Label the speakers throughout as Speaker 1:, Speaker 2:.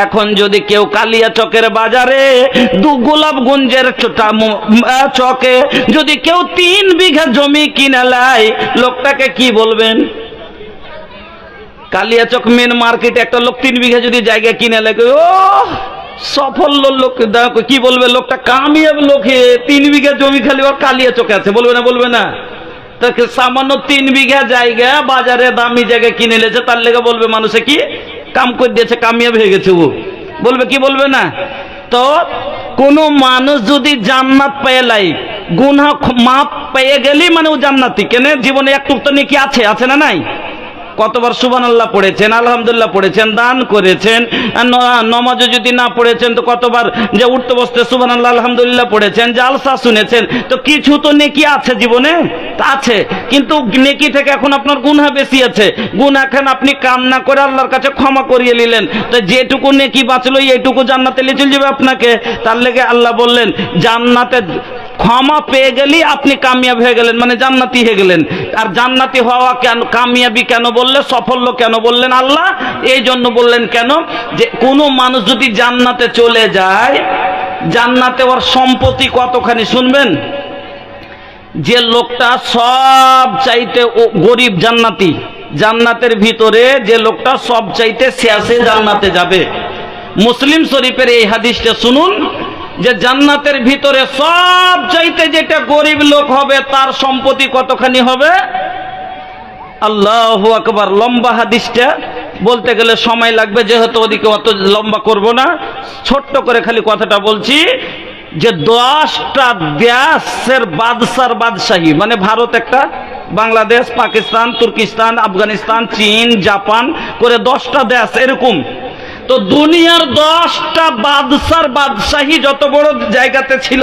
Speaker 1: এখন যদি কেউ কালিয়াচকের বাজারে গোলাপগঞ্জের চকে যদি কেউ 3 বিঘা জমি কিনে নেয়, লোকটাকে কি বলবেন? কালিয়াচক মেন মার্কেটে একটা লোক 3 বিঘা যদি জায়গা কিনে নেয়, ও সফল লোক, কি বলবে? লোকটা কামিয়াব লোক, 3 বিঘা জমি খালি ওর কালিয়াচকে আছে, বলবে না? বলবে না? তাকে সামান্য 3 বিঘা জায়গা বাজারে দামি জায়গা কিনে নিয়েছে, তার লেগে বলবে মানুষে কি কাম করে দিয়েছে, কামিয়াব হয়ে গেছে। ও বলবে কি বলবে না? তো কোন মানুষ যদি জান্নাত পেয়ে লাই, গুনাহ মাপ পেয়ে গেলি মানে ও জান্নাতি। কেন? জীবনে একটু তো নেকি আছে, আছে না নাই? কতবার সুবহানাল্লাহ পড়েছেন, আলহামদুলিল্লাহ পড়েছেন, দান করেছেন, নমাজও যদি না পড়েছেন তো কতবার যে উঠতে বসতে সুবহানাল্লাহ আলহামদুলিল্লাহ পড়েছেন, জালসা শুনেছেন, তো কিছু তো নেকি আছে জীবনে আছে। কিন্তু নেকি থেকে এখন আপনার গুনাহ বেশি আছে। গুনাহ এখন আপনি কান্না করে আল্লাহর কাছে ক্ষমা করিয়ে নিলেন, তো যেটুকু নেকি বাঁচলো এইটুকু জান্নাতে নিয়ে চলে যাবে আপনাকে। তার লেগে আল্লাহ বললেন জান্নাতে ক্ষমা পেয়ে গেলি আপনি কামিয়াব হয়ে গেলেন, মানে জান্নাতি হয়ে গেলেন। আর জান্নাতি হওয়া কেন, কামিয়াবি কেন বললে, সাফল্য কেন বললেন আল্লাহ? এই জন্য বললেন কেন, যে কোনো মানুষ যদি জান্নাতে চলে যায়, জান্নাতে ওর সম্পত্তি কতখানি শুনবেন? যে লোকটা সব চাইতে গরিব জান্নাতি, জান্নাতের ভিতরে যে লোকটা সব চাইতে শেষে জান্নাতে যাবে। মুসলিম শরীফের এই হাদিসটা শুনুন, যে জান্নাতের ভিতরে সব চাইতে যেটা গরিব লোক হবে তার সম্পত্তি কতখানি হবে? আল্লাহু আকবার। লম্বা হাদিসটা বলতে গেলে সময় লাগবে, যেহেতু ওদিকে অত লম্বা করব না, ছোট্ট করে খালি কথাটা বলছি। যে 10টা দেশের বাদশার বাদশাহী, মানে ভারত একটা, বাংলাদেশ, পাকিস্তান, তুর্কিস্তান, আফগানিস্তান, চীন, জাপান করে 10টা দেশ এরকম। তো দুনিয়ার 10টা বাদশার বাদশাহী যত বড় জায়গাতে ছিল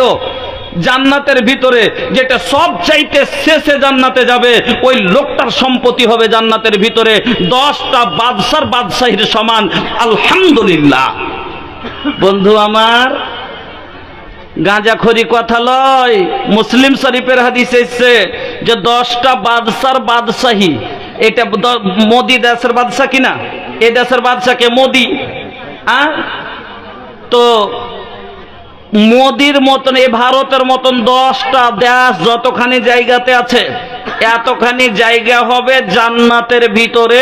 Speaker 1: জান্নাতের ভিতরে, যেটা সব চাইতে শেষে জান্নাতে যাবে, ওই লোকটার সম্পত্তি হবে জান্নাতের ভিতরে 10টা বাদশার বাদশাহীর সমান। আলহামদুলিল্লাহ। বন্ধু আমার, গাঁজাখড়ি কথা লয়, মুসলিম শরীফের হাদিসে এসেছে যে 10টা বাদশার বাদশাহী। এটা মোদি দেশের বাদশা কিনা? এ দেশের বাদশাকে মোদি। তো মোদির মতন, এ ভারতের মতন 10টা দেশ যতখানি জায়গাতে আছে, এতখানি জায়গা হবে জান্নাতের ভিতরে,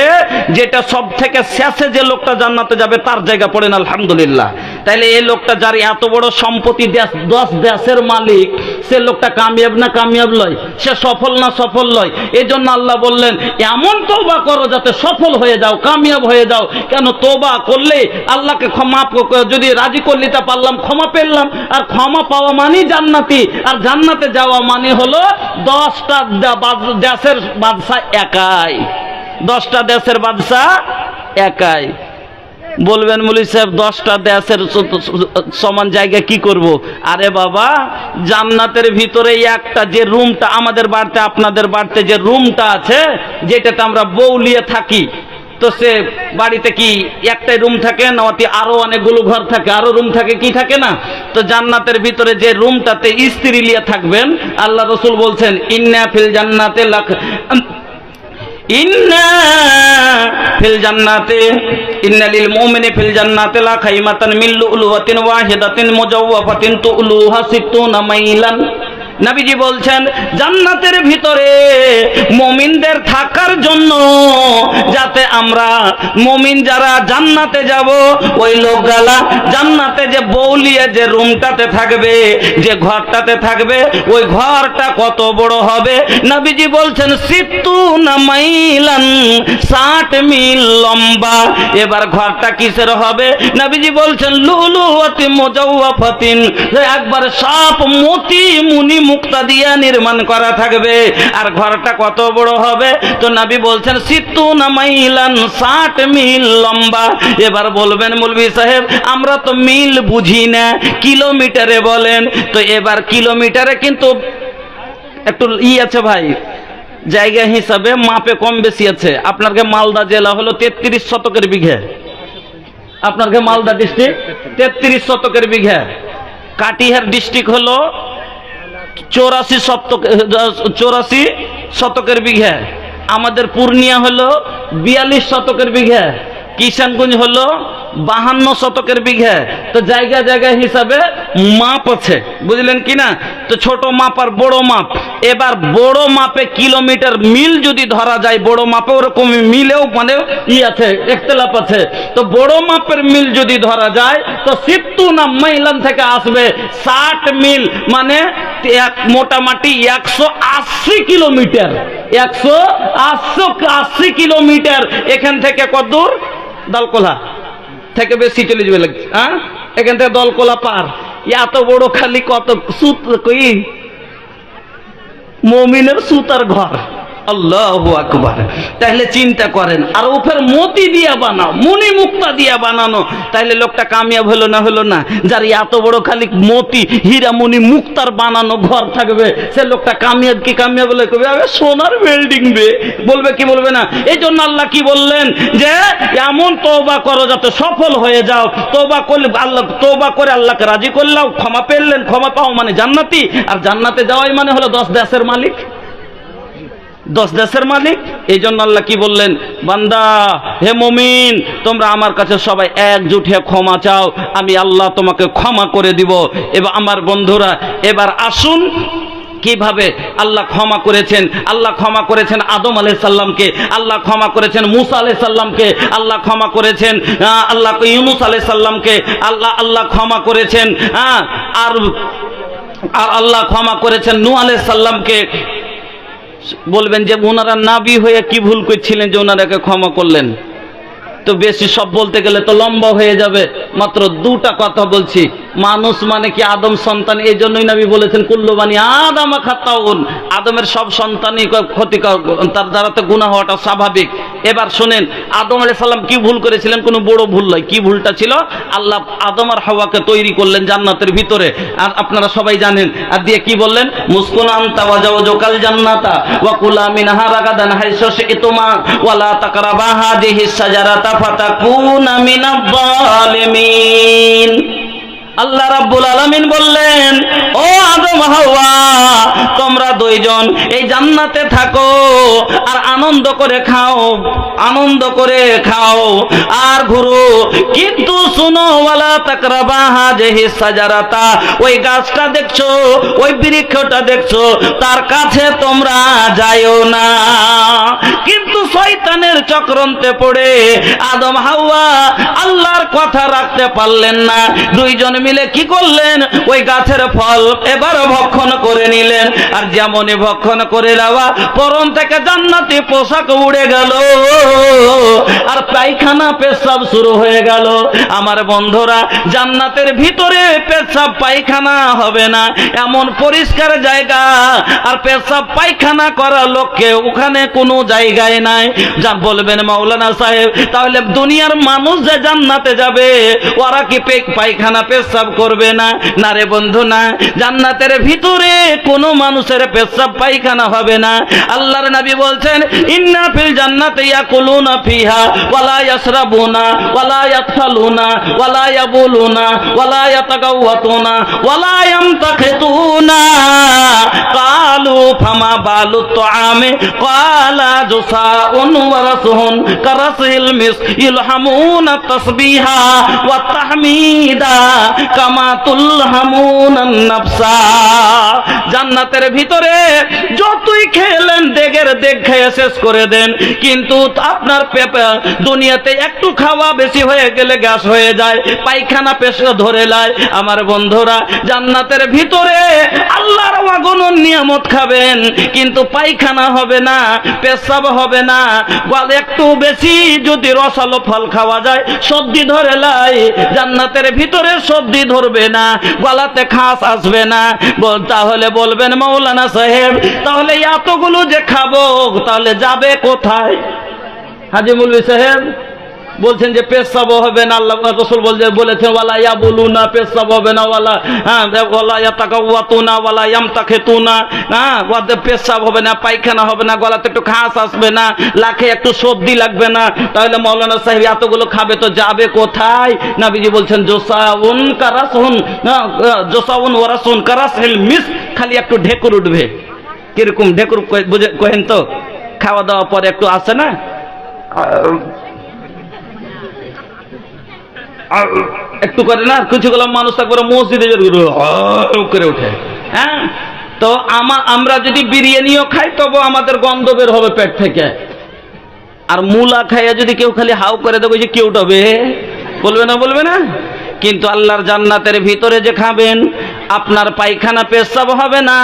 Speaker 1: যেটা সব থেকে শেষে যে লোকটা জান্নাতে যাবে তার জায়গা পড়েন। আলহামদুলিল্লাহ। তাইলে এই লোকটা যার এত বড় সম্পত্তি, 10 দেশের মালিক, সে লোকটা কামিয়াব না কামিয়াব লয়? সে সফল না সফল লয়? এই জন্য আল্লাহ বললেন এমন তওবা করো যাতে সফল হয়ে যাও, কামিয়াব হয়ে যাও। কেন? তওবা করলে আল্লাহকে ক্ষমা, যদি রাজি করলি তা পারলাম, ক্ষমা পেলাম। আর ক্ষমা পাওয়া মানে জান্নাতি, আর জান্নাতে যাওয়া মানে হলো 10টা দেশের বাদশা একাই, 10টা দেশের বাদশা একাই। বলবেন মৌলভী সাহেব 10টা দেশের সমান জায়গা কি করব? আরে বাবা, জান্নাতের ভিতরে একটা যে রুমটা আমাদের বাড়িতে, আপনাদের বাড়িতে যে রুমটা আছে, যেটাতে আমরা বউলিয়ে থাকি, তো সে বাড়িতে কি একটাই রুম থাকে না আরো অনেকগুলো ঘর থাকে, আরো রুম থাকে, কি থাকে না? তো জান্নাতের ভিতরে যে রুমটাতে স্ত্রী লিয়ে থাকবেন, আল্লাহ রাসূল বলছেন ইন্না ফিল জান্নাতে ইন্না লিল মুমিনি ফিল জান্নাতি লা খাইমাতান মিন লুলুওয়াতিন ওয়াহিদাতিন মুজাওওয়াফাতিন তুলুহা 60 মাইলান। নবীজি বলছেন জান্নাতের ভিতরে মুমিনদের থাকার জন্য, যাতে আমরা মুমিন যারা জান্নাতে যাব, ওই লোকগুলা জান্নাতে যে বউলিয়ে যে রুমটাতে থাকবে, যে ঘরটাতে থাকবে, ওই ঘরটা কত বড় হবে? নবীজি বলছেন 60 মাইলান, 60 মিল লম্বা। এবার ঘরটা কিসের হবে? নবীজি বলছেন লুলুওয়াতি মুজাওওয়াফাতিন, একবার সব মতি মুনি মুক্তা দিয়া নির্মাণ করা থাকবে। আর ঘরটা কত বড় হবে? তো নবী বলছেন 60 মাইলান, 60 মিল লম্বা। এবার বলবেন মৌলভী সাহেব আমরা তো মিল বুঝি না, কিলোমিটারে বলেন। তো এবার কিলোমিটারে কিন্তু একটু আছে ভাই, জায়গা হিসাবে মাপে কম বেশি আছে। আপনার মালদা জেলা হলো 33 শতকের বিঘা, আপনার মালদা ডিস্ট্রিক্ট 33 শতকের বিঘা, কাটিহার ডিস্ট্রিক্ট হলো 84 শতকের বিঘা, আমাদের পূর্ণিয়া হলো 42 শতকের বিঘা, কিষানগঞ্জ হলো 52 শতকের বিঘা। তো জায়গা জায়গা হিসাবে মাপ আছে, বুঝলেন কি না? তো ছোট মাপ আর বড় মাপ। এবার বড় মাপে কিলোমিটার মিল যদি ধরা যায়, বড় মাপে ওরকম মিলেও মানে আছে, একতলাপ আছে। তো বড় মাপের মিল যদি ধরা যায় তো সিত্তুনা মাইলান থেকে আসবে 60 মিল, মানে মোটামুটি 180 কিলোমিটার। 180 কিলোমিটার এখান থেকে কত দূর? দলকোলা থেকে বেশি চলে যাবে লাগছে। হ্যাঁ, এখান থেকে দলকোলা পার। এত বড় খালি কত সুত, কই মুমিনের সুতার ঘর। আল্লাহু আকবার। তাহলে চিন্তা করেন, আর ওপর মতি দিয়া বানাও, মনি মুক্তা দিয়া বানানো, তাহলে লোকটা কামিয়াব হলো না? হলো না? যার এত বড় খালি মতি হীরা মনি মুক্তার বানানো ঘর থাকবে, সে লোকটা কামিয়াব কি কামিয়াব বলে কবে? আবে সোনার বিল্ডিং বে, বলবে কি বলবে না? এই জন্য আল্লাহ কি বললেন যে এমন তওবা করো যাতে সফল হয়ে যাও। তওবা করলে আল্লাহ, তওবা করে আল্লাহকে রাজি করলাও, ক্ষমা পেলেন, ক্ষমা পাও মানে জান্নাতি। আর জান্নাতে যাওয়াই মানে হলো 10 দেশের মালিক, 10 দেশের মালিক। এই জন্য আল্লাহ কি বললেন? বান্দা, হে মুমিন, তোমরা আমার কাছে সবাই একজুট হয়ে ক্ষমা চাও, আমি আল্লাহ তোমাকে ক্ষমা করে দিব। এবার আমার বন্ধুরা, এবার আসুন কিভাবে আল্লাহ ক্ষমা করেছেন। আল্লাহ ক্ষমা করেছেন আদম আলাইহিস সালামকে, আল্লাহ ক্ষমা করেছেন মুসা আলাইহিস সালামকে, আল্লাহ ক্ষমা করেছেন আল্লাহ ইউনূস আলাইহিস সালামকে, আল্লাহ ক্ষমা করেছেন আর আল্লাহ ক্ষমা করেছেন নূহ আলাইহিস সালামকে। বলবেন যে ওনারা নাবী হয়ে কি ভুল করছিলেন যে ওনারাকে ক্ষমা করলেন? তো বেশি সব বলতে গেলে তো লম্বা হয়ে যাবে, মাত্র 2টা কথা বলছি। মানুষ মানে কি আদম সন্তান, এই জন্যই নবী বলেছেন কুল্লু বানি আদম খাতাউন, আদমের সব সন্তানই ক্ষতিকর, তার দ্বারা তো গুনাহ হওয়াটা স্বাভাবিক। এবার শুনেন, আদম আলাইহিস সালাম কি ভুল করেছিলেন? কোনো বড় ভুল নয়। কি ভুলটা ছিল? আল্লাহ আদম আর হাওয়াকে তৈরি করলেন জান্নাতের ভিতরে, আর আপনারা সবাই জানেন। আর দিয়ে কি বললেন? মুসকুন আনতা ওয়া জাওজুকাল জান্নাতা ওয়া কুলা মিনহা রাগাদান হাইসু শি'তুমা ওয়া লা তাকরাবা হাযিহিস শাজারাতা ফাতাকুনা মিনাজ জালিমিন। আল্লাহ রাব্বুল আলামিন বললেন, ও আদম হাওয়া, তোমরা দুইজন এই জান্নাতে থাকো আর আনন্দ করে খাও, আনন্দ করে খাও আর ঘুরো, কিন্তু শুনো, ওয়ালা তাকরাবা হাযিহিস শাজারাতা, ওই গাছটা দেখছো, ওই বৃক্ষটা দেখছো, তার কাছে তোমরা যাইও না। কিন্তু শয়তানের চক্রান্তে পড়ে আদম হাওয়া আল্লাহর কথা রাখতে পারলেন না। দুইজন মিলে কি করলেন? ওই গাছের ফল এবার ভক্ষণ করে নিলেন। আর যেমনই ভক্ষণ করে নেওয়া, পরন থেকে জান্নাতি পোশাক উড়ে গেল আর পায়খানা পেশাব শুরু হয়ে গেল। আমার বন্ধুরা, জান্নাতের ভিতরে পেশাব পায়খানা হবে না, এমন পরিষ্কার জায়গা, আর পেশাব পায়খানা করা লোককে ওখানে কোনো জায়গায় নাই। যা বলবেন মাওলানা সাহেব, তাহলে দুনিয়ার মানুষ যে জান্নাতে যাবে ওরা কি পায়খানা পেশাব করবে না? না রে বন্ধু, না। জান্নাতের ভিতরে কোনো মানুষের পেশাব পায়খানা হবে না। আল্লাহর নবী বলছেন, ইন্না ফিল জান্নাতি ইয়াকুলুনা ফিহা ওয়ালা ইয়াশরাবুনা ওয়ালা ইয়াতফালুনা ওয়ালা ইয়াবুলুনা ওয়ালা ইয়াতাগাওয়াতুনা ওয়ালা ইয়ামতাখিতুনা। ক্বালু ফামা বালুত তুআমি ক্বালা জুসাউন ওয়া রাসুহুন কারাসিল মিস ইলহামুনা তাসবিহা ওয়া তাহমিদা কামা তুলহামুনান নাফসা। জান্নাতের ভিতরে যতই খেলেন দেগের দেগ খেয়ে শেষ করে দেন, কিন্তু আপনার দুনিয়াতে একটু খাওয়া বেশি হয়ে গেলে গ্যাস হয়ে যায়, পায়খানা পেশা ধরে লায়। আমার বন্ধুরা, জান্নাতের ভিতরে আল্লাহর অগণন নিয়ামত খাবেন, কিন্তু পায়খানা হবে না, পেশাব হবে না। একটু বেশি যদি রসালো ফল খাওয়া যায়, সর্দি ধরে লাই। জান্নাতের ভিতরে সর্দি ধরবে না, গলাতে খাস আসবে না। তাহলে বলবেন মাওলানা সাহেব, তাহলে এতগুলো যে খাবো তাহলে যাবে কোথায়? হাজী মৌলভী সাহেব বলছেন যে পেশাব হবে না, আল্লাহ রাসূল বলেছেন ওয়ালা ইয়াবুলুনা, পেশাব হবে না, ওয়ালা ইয়াতাকাওয়াতুনা ওয়ালা ইয়ামতাখিতুনা, ওয়াদে পেশাব হবে না, পায়খানা হবে না, গলাতে একটু খাস আসবে না, লাখে একটু সর্দি লাগবে না। তাহলে মাওলানা সাহেব এতগুলো খাবে তো যাবে কোথায়? নবীজি বলছেন জোসাউন কারাসুন, জোসাউন ওয়ারাসুন কারাসিল মিস, খালি একটু ঢেকুর উঠবে। কিরকম ঢেকুর বুঝে কহেন তো? খাওয়া দাওয়া পরে একটু আসে না, একটু করে না, কিছু গুলো মানুষ একবার মসজিদে করে ওঠে। হ্যাঁ, তো আমরা যদি বিরিয়ানিও খাই তবু আমাদের গন্ধ বের হবে পেট থেকে। আর মুলা খাইয়া যদি কেউ খালি হাউ করে দেবো যে কেউ উঠবে, বলবে না বলবে না? কিন্তু আল্লাহর জান্নাতের ভিতরে যে খাবেন, আপনার পায়খানা পেশাব হবে না।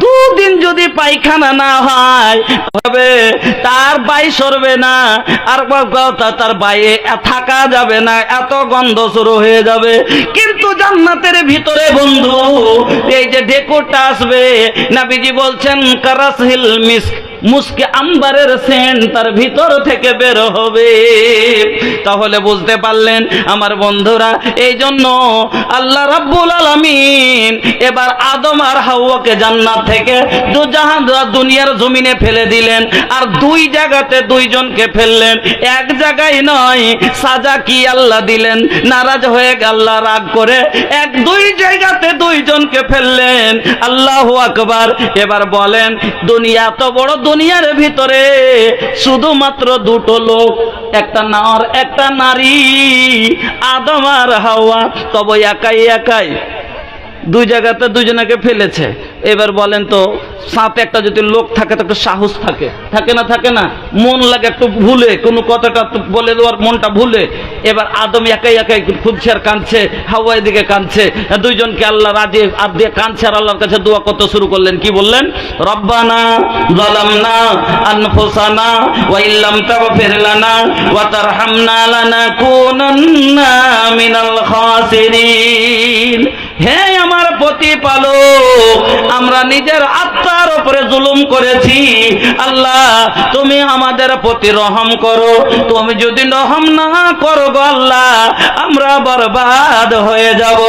Speaker 1: দুদিন যদি পায়খানা না হয় হবে, তার বাই সরবে না, আর তার বাইরে থাকা যাবে না, এত গন্ধ শুরু হয়ে যাবে। কিন্তু জান্নাতের ভিতরে বন্ধু এই যে ডেকোরটা আসবে, নবীজি বলছেন কারাসহিল মিস্ক, মুস্কে আম্বারের সেন্ট তার ভিতর থেকে বের হবে। তাহলে বুঝতে পারলেন আমার বন্ধুরা, এই জন্য আল্লাহ রাব্বুল আলামিন এবার আদম আর হাওয়াকে জান্নাত থেকে দুনিয়ার জমিনে ফেলে দিলেন। আর দুই জায়গাতে দুইজনকে ফেললেন, এক জায়গায় নয়। সাজা কি আল্লাহ দিলেন? নারাজ হয়ে আল্লাহ রাগ করে দুই জায়গাতে দুইজনকে ফেললেন। আল্লাহু আকবার। এবার বলেন, দুনিয়া তো বড়, দুনিয়ার ভিতরে শুধুমাত্র দুটো লোক, একটা নর একটা নারী, আদম আর হাওয়া। তবে একাই একাই দুই জায়গাতে দুজনকে ফেলেছে। এবার বলেন তো, সাথে একটা যদি লোক থাকে তো একটু সাহস থাকে, থাকে না? থাকে না? মন লাগে একটু ভুলে, কোনো কথাটা বলে দেওয়ার মনটা ভুলে। এবার আদম একাই একাই খুঁজছে আর কাঁদছে, হাওয়া এদিকে কাঁদছে, দুইজনকে আল্লাহ রাজি আর দিয়ে কাঁদছে আর আল্লাহর কাছে দোয়া করতে শুরু করলেন। কি বললেন? রব্বানা যালামনা আনফুসানা ওয়া ইল্লাম তাগফির লানা ওয়া তারহামনা লানাকুনান্না মিনাল খাসিরিন। হে আমার প্রতিপালক, আমরা নিজের আত্মার উপরে জুলুম করেছি। আল্লাহ, তুমি আমাদের প্রতি রহম করো। তুমি যদি রহম না করো গো আল্লাহ, আমরা বরবাদ হয়ে যাব,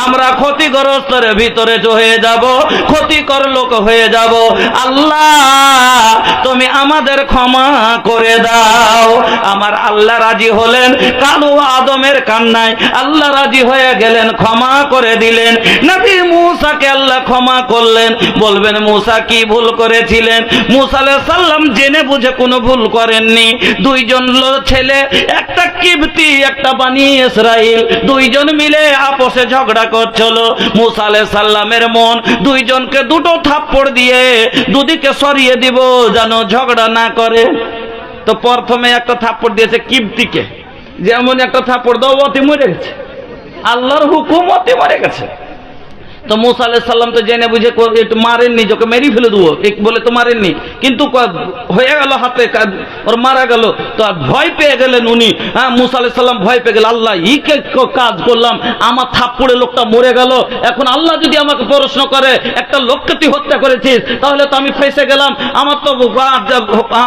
Speaker 1: আমরা ক্ষতিগ্রস্তের ভিতরে হয়ে যাব, ক্ষতিকর লোক হয়ে যাব। আল্লাহ, তুমি আমাদের ক্ষমা করে দাও। আমার আল্লাহ রাজি হলেন কালু আদমের কান্নায়, আল্লাহ রাজি হয়ে গেলেন, ক্ষমা করে দিলেন। নবী মূসাকে আল্লাহ ক্ষমা করলেন। বলবেন মূসা কি ভুল করেছিলেন? মূসা আলাইহিস সালাম জেনে বুঝে কোনো ভুল করেননি। দুইজন ছেলে, একটা কিবতি একটা বনি ইসরাইল, দুইজন মিলে আপোষে ঝগড়া করছিল। মূসা আলাইহিস সালামের মন দুইজনকে দুটো থাপ্পড় দিয়ে দুদিকে সরিয়ে দিব যেন ঝগড়া না করে। তো প্রথমে একটা থাপ্পড় দিয়েছে কিবতিকে, যেমন একটা থাপ্পড় দাও অতি মরে গেছে, আল্লাহর হুকুম অতি মরে গেছে। তো মূসা আলাইহিস সালাম তো জেনে বুঝে একটু মারেননি, যোকে মেরে ফেলে দেবো বলে তো মারেননি, কিন্তু হয়ে গেল হাতে, ওর মারা গেল। তো ভয় পেয়ে গেলেন উনি। হ্যাঁ, মূসা আলাইহিস সালাম ভয় পেয়ে গেল, আল্লাহ ইকে কাজ করলাম, আমার থাপ্পড়ে লোকটা মরে গেল। এখন আল্লাহ যদি আমাকে প্রশ্ন করে একটা লোককে তুই হত্যা করেছিস, তাহলে তো আমি ফেঁসে গেলাম,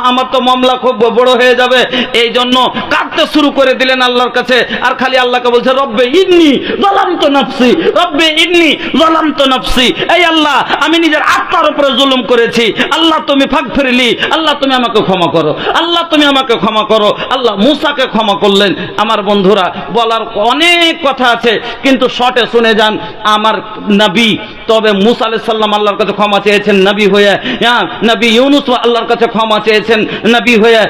Speaker 1: আমার তো মামলা খুব বড় হয়ে যাবে। এই জন্য কাঁদতে শুরু করে দিলেন আল্লাহর কাছে, আর খালি আল্লাহকে বলছে রব্বে ইন্নী যালামতু নাফসি, রব্বে ইন্নী যালামতু নাফসি। এই আল্লাহ, আমি নিজের আত্মার উপরে জুলুম করেছি। আল্লাহ তুমি ফাগফিরলি, আল্লাহ তুমি আমাকে ক্ষমা করো, আল্লাহ তুমি আমাকে ক্ষমা করো। আল্লাহ মূসাকে ক্ষমা করলেন। আমার বন্ধুরা, বলার অনেক কথা আছে, কিন্তু শর্টে শুনে যান। আমার নবী, তবে মূসা আলাইহিস সালাম আল্লাহর কাছে ক্ষমা চেয়েছেন নবী হয়ে। হ্যাঁ, নবী ইউনূস আল্লাহর কাছে ক্ষমা চেয়েছেন নবী হয়ে।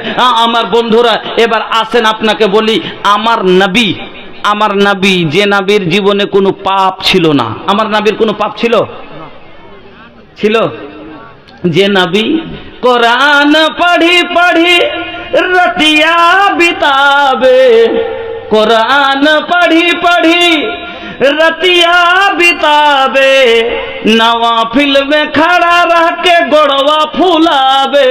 Speaker 1: আমার বন্ধুরা, এবার আসেন আপনাকে বলি, আমার নবী যে নবীর জীবনে কোনো পাপ ছিল না। আমার নবীর কোনো পাপ ছিল? যে নবী কোরআন পढ़ी রতিয়া বিতাবে, কোরআন पढ़ी रतिया बितावे, नवाफिल में खड़ा रह के गोड़वा फुलावे।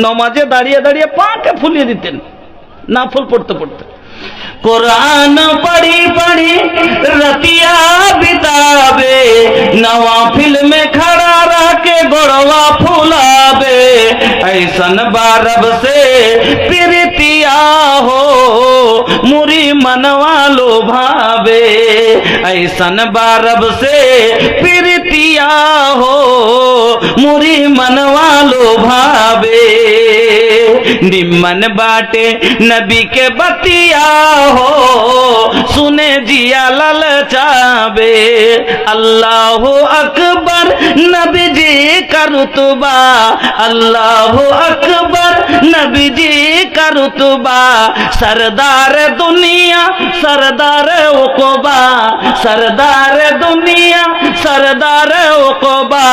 Speaker 1: नमाजे दाঁড়িয়ে দাঁড়িয়ে পাকে ফুলিয়ে দিতেন, নাফল পড়তে পড়তে। कुरान पढ़ी रतिया बितावे, नवाफिल में खड़ा रह के गोड़वा फुलावे। ऐसन बारब से प्रीतिया हो मुरी मनवा लो भावे। ऐसन बारब से प्रीतिया हो मुरी मनवा लो भावे। निम्मन बाटे नबी के बतिया हो শুনে জিয়া ললচাবে। আল্লাহু আকবার নবীজি কা রুতবা, আল্লাহু আকবার নবীজি কা রুতবা, সরদার দুনিয়া সরদার উকবা, সরদার দুনিয়া सरदार उक़बा,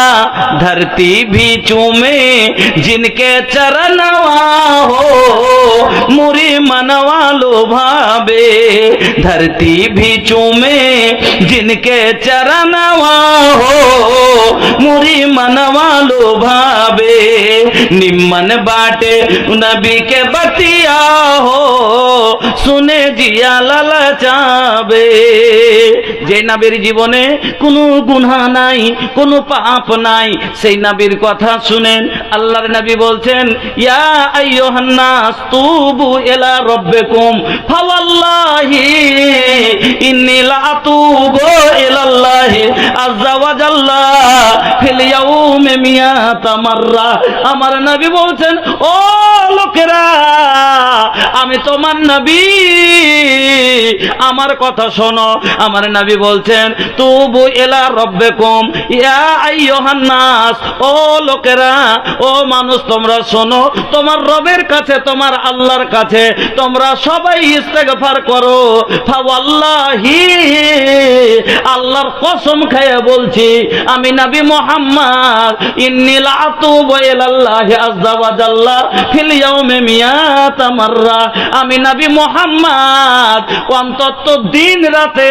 Speaker 1: धरती भी चूमे जिनके चरणवा हो, मुरी मनवा लोभावे। धरती भी चूमे जिनके चरणवा हो, मुरी मनवा लोभावे। निम्मन बाटे नबी के बतिया हो, सुने जिया ललचावे। যে নবীর জীবনে কোনো গুনাহ নাই, কোনো পাপ নাই, সেই নবীর কথা শুনেন। আল্লাহর নবী বলছেন, ইয়া আইয়ুহান নাস তুবু ইলা রাব্বিকুম ফাওয়াল্লাহি ইন্নী লা আতুবু ইলাল্লাহি আযজা ওয়া জাল্লা ফিল ইয়াউমি মিয়াতা মাররা। আমার নবী বলছেন, ও লোকেরা, আমি তোমার নবী, আমার কথা শোনো। আমার নবী বলছেন, তুবু ইলা রাব্বিকুম ইয়া আইয়ুহান নাস, ও লোকেরা, ও মানুষ, তোমরা শোনো, তোমার রবের কাছে, তোমার আল্লাহর কাছে তোমরা সবাই ইস্তেগফার করো। ফাওয়াল্লাহি, আল্লাহর কসম খেয়ে বলছি, আমি নবী মুহাম্মদ, ইন্নী লা আতুবু ইলাল্লাহি আযজা ওয়া জাল্লা ফিল ইয়াউমি মিয়াতা মাররা, আমি নবী মুহাম্মদ অন্তত দিন রাতে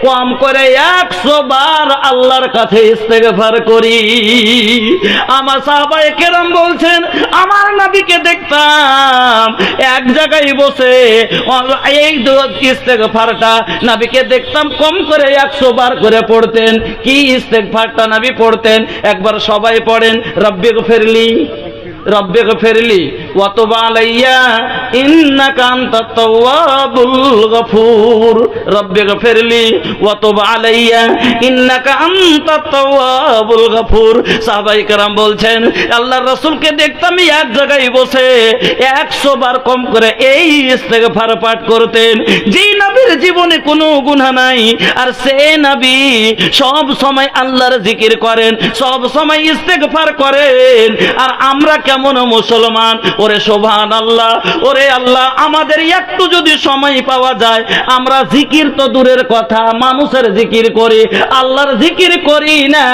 Speaker 1: কম করে 100 বার আল্লাহর কাছে ইস্তেগফার করি। আমার সাহাবায়ে কেরাম বলছেন, আমার নবীকে দেখতাম এক জায়গায় বসে এই ইস্তেগফারটা নবীকে দেখতাম কম করে 100 বার করে পড়তেন। কি ইস্তেগফারটা নবী পড়তেন? একবার সবাই পড়েন, রব্বিগফিরলি রব্বিগফিরলি ওয়া তুব আলাইয়া ইন্নাকা আনতাত তাওয়াবুল গফুর, রব্বিগফিরলি ওয়া তুব আলাইয়া ইন্নাকা আনতাত তাওয়াবুল গফুর। সাহাবায়ে কেরাম বলছেন, আল্লাহর রাসূলকে দেখতাম এক জায়গায় বসে 100 বার কম করে এই ইস্তেগফার পাঠ করতেন। যেই নবীর জীবনে কোনো গুনাহ নাই, আর সে নবী সব সময় আল্লাহর জিকির করেন, সব সময় ইস্তেগফার করেন। আর আমরা কেমন মুসলমান? ওরে সুবহানাল্লাহ, ওরে আল্লাহ, আমাদের একটু যদি সময় পাওয়া যায়, আমরা জিকির তো দূরের কথা, মানুষের জিকির করি, আল্লাহর জিকির করি না।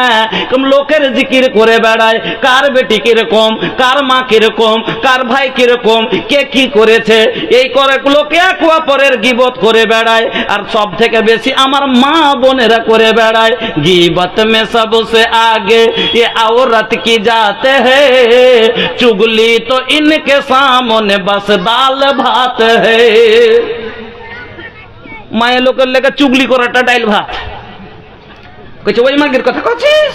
Speaker 1: লোকের জিকির করে বেড়ায়, কার বেটি কিরকম, কার মা কিরকম, কার ভাই কিরকম, কে কি করেছে, এই করে লোকে এক অপরের গীবত করে বেড়ায়। আর সব থেকে বেশি আমার মা বোনেরা করে বেড়ায়, গীবত মে সবসে আগে ये औरत की जाते हैं, चुगली तो इनके सामने बस दाल भात है। মায়ের লোকের লেগে চুগলি করাটা ডাইল ভাত। কইছে ওই মাগির কথা কইছিস,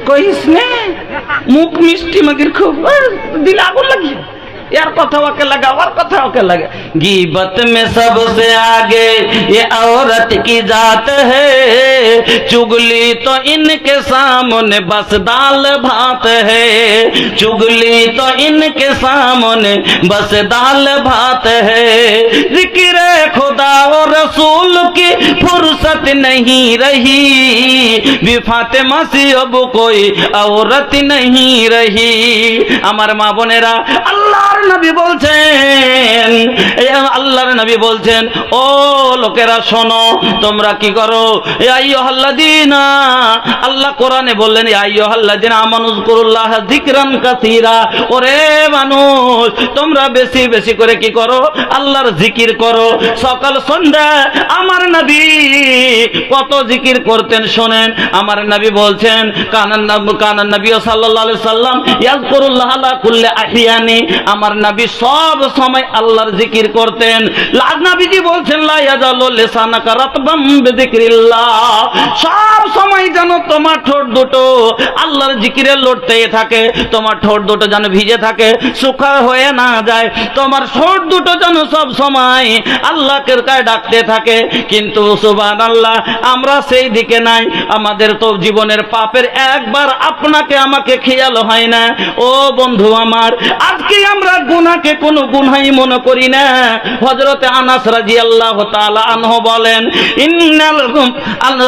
Speaker 1: কইস নে, মুখ মিষ্টি মাগির খুব, দিল আগুন লাগিয়ে यार कथा के लगा और कथा के लगा। गीबत में सबसे आगे ये औरत की जात है, चुगली तो इनके सामने बस दाल भात है, चुगली तो इनके सामने बस दाल भात है। जिक्र खुदा और रसूल की फुर्सत नहीं रही, भी फातिमा से अब कोई औरत नहीं रही। আমার মা বোনেরা, আল্লাহর নবী বলছেন, আল্লাহর নবী বলছেন, ও লোকেরা শোনো, তোমরা কি করো, ইয়া আইয়ুহাল্লাযীনা, আল্লাহ কোরআনে বললেন, ইয়া আইয়ুহাল্লাযীনা আমানুযকুরুল্লাহ যিকরান কাসীরা, ওরে মানুষ, তোমরা বেশি বেশি করে কি করো, আল্লাহর জিকির করো। সকাল সন্ধ্যা আমার নবী কত জিকির করতেন শোনেন। আমার নবী বলছেন, কানান নবী সাল্লাল্লাহু আলাইহি সাল্লাম ইয়াযকুরুল্লাহ আলা কুল্লি আহিয়ানি, আমার নবী সব সময় আল্লাহর জিকির করতেন। নবীজি বলছেন, লা ইয়াজালু লিসানাকা রাতবাম বিযিকরিল্লাহ, সব সময় যেন তোমার ঠোঁট দুটো আল্লাহর জিকিরে লড়তেই থাকে, তোমার ঠোঁট দুটো যেন ভিজে থাকে, শুকনো হয়ে না যায়, তোমার ঠোঁট দুটো যেন সব সময় আল্লাহকে ডাকতে থাকে। কিন্তু কিন্তু সুবহানাল্লাহ আমরা সেই দিকে নাই। আমাদের তো জীবনের পাপের একবার আপনাকে আমাকে খেয়াল হয় না। ও বন্ধু আমার, আজকে আমরা গুনাহকে কোনো গুনাহই মনে করি না। হযরতে আনাস রাদিয়াল্লাহু তাআলা আনহু বলেন,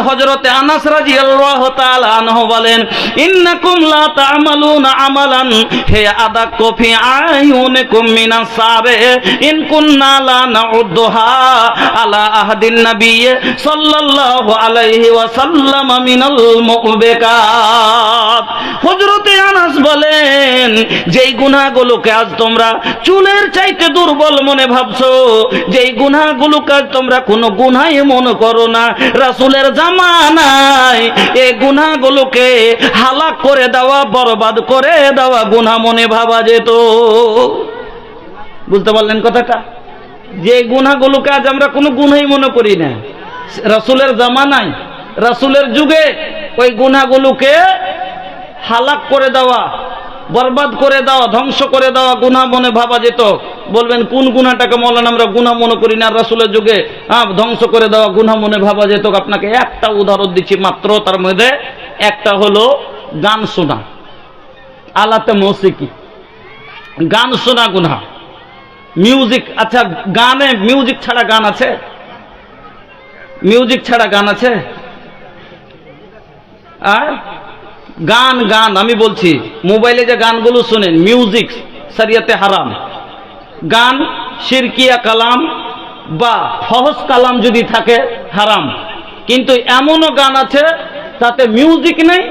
Speaker 1: হযরতে আনাস রাদিয়াল্লাহু তাআলা আনহু বলেন, ইন্নাকুম লা তা'মালুনা আমালান হে আদাক্কু ফি আয়ুনিকুম মিনাস সাবে ইন কুন্না লা নাউদ্দুহা আলা আহদিন নবী সাল্লাল্লাহু আলাইহি ওয়াসাল্লাম মিনাল মুবিকাত। হযরতে আনাস বলেন, যেই গুনাহগুলোকে আজ তোমরা চুলের চাইতে দুর্বল মনে ভাবছো, যেই গুনাহগুলোকে আজ তোমরা কোনো গুনাহই মনে করো না, রাসূলের জামানায় এই গুনাহগুলোকে হালাক করে দেওয়া, বরবাদ করে দেওয়া গুনাহ মনে ভাবা যেত। বুঝতে পারলেন কথাটা? যে গুনাহগুলোকে আজ আমরা কোনো গুনাহই মনে করি না, রাসূলের জামানায়, রাসূলের যুগে ওই গুনাহগুলোকে হালাক করে দেওয়া, বরবাদ করে দেওয়া, ধ্বংস করে দেওয়া গুনাহ মনে ভাবা যেত। বলবেন কোন গুনাহটাকে মৌলানা আমরা গুনাহ মনে করি না, রাসূলের যুগে ধ্বংস করে দেওয়া গুনাহ মনে ভাবা যেত? আপনাকে একটা উদাহরণ দিচ্ছি মাত্র, তার মধ্যে একটা হলো গান শোনা, আলাতে মৌসিকি, গান শোনা গুনাহ, মিউজিক। আচ্ছা, গানে মিউজিক ছাড়া গান আছে? মিউজিক ছাড়া গান আছে? আর গান গান আমি বলছি, মোবাইলে যে গানগুলো শুনেন, মিউজিক শরিয়তে হারাম। গান শিরকিয়া কালাম বা ফহশ কালাম যদি থাকে হারাম। কিন্তু এমনও গান আছে তাতে মিউজিক নেই,